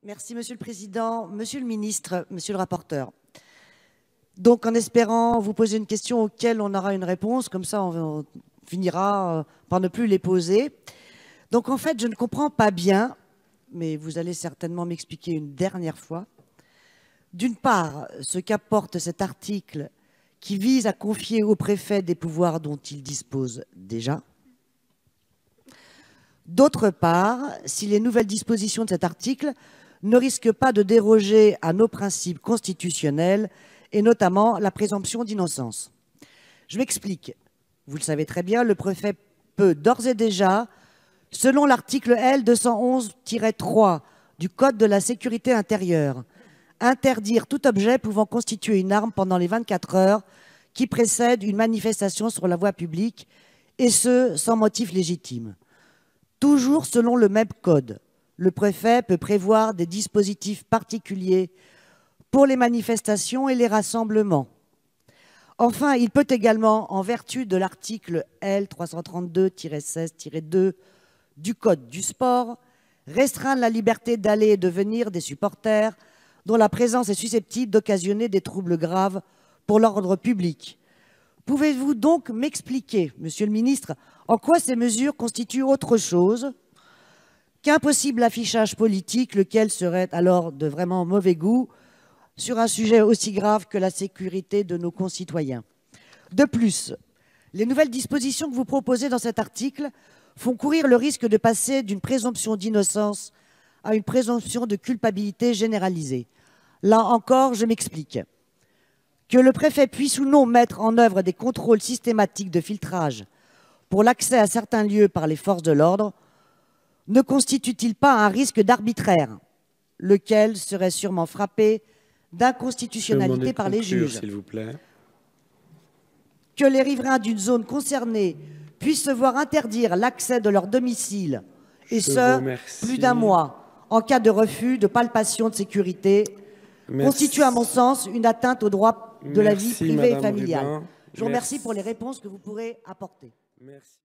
Merci, Monsieur le Président. Monsieur le Ministre, Monsieur le rapporteur. Donc, en espérant vous poser une question auquel on aura une réponse, comme ça on finira par ne plus les poser. Donc, en fait, je ne comprends pas bien, mais vous allez certainement m'expliquer une dernière fois, d'une part, ce qu'apporte cet article qui vise à confier au préfet des pouvoirs dont il dispose déjà. D'autre part, si les nouvelles dispositions de cet article ne risquent pas de déroger à nos principes constitutionnels et notamment la présomption d'innocence. Je m'explique. Vous le savez très bien, le préfet peut d'ores et déjà, selon l'article L 211-3 du Code de la sécurité intérieure, interdire tout objet pouvant constituer une arme pendant les 24 heures qui précèdent une manifestation sur la voie publique, et ce, sans motif légitime. Toujours selon le même code, le préfet peut prévoir des dispositifs particuliers pour les manifestations et les rassemblements. Enfin, il peut également, en vertu de l'article L 332-16-2 du Code du sport, restreindre la liberté d'aller et de venir des supporters dont la présence est susceptible d'occasionner des troubles graves pour l'ordre public. Pouvez-vous donc m'expliquer, Monsieur le Ministre, en quoi ces mesures constituent autre chose qu'un possible affichage politique, lequel serait alors de vraiment mauvais goût sur un sujet aussi grave que la sécurité de nos concitoyens? De plus, les nouvelles dispositions que vous proposez dans cet article font courir le risque de passer d'une présomption d'innocence à une présomption de culpabilité généralisée. Là encore, je m'explique. Que le préfet puisse ou non mettre en œuvre des contrôles systématiques de filtrage pour l'accès à certains lieux par les forces de l'ordre ne constitue-t-il pas un risque d'arbitraire, lequel serait sûrement frappé d'inconstitutionnalité par les juges? S'il vous plaît. Que les riverains d'une zone concernée puissent se voir interdire l'accès de leur domicile, et ce, plus d'un mois, en cas de refus de palpation de sécurité, constitue à mon sens une atteinte au droit de la vie privée et familiale. Je vous remercie pour les réponses que vous pourrez apporter. Merci.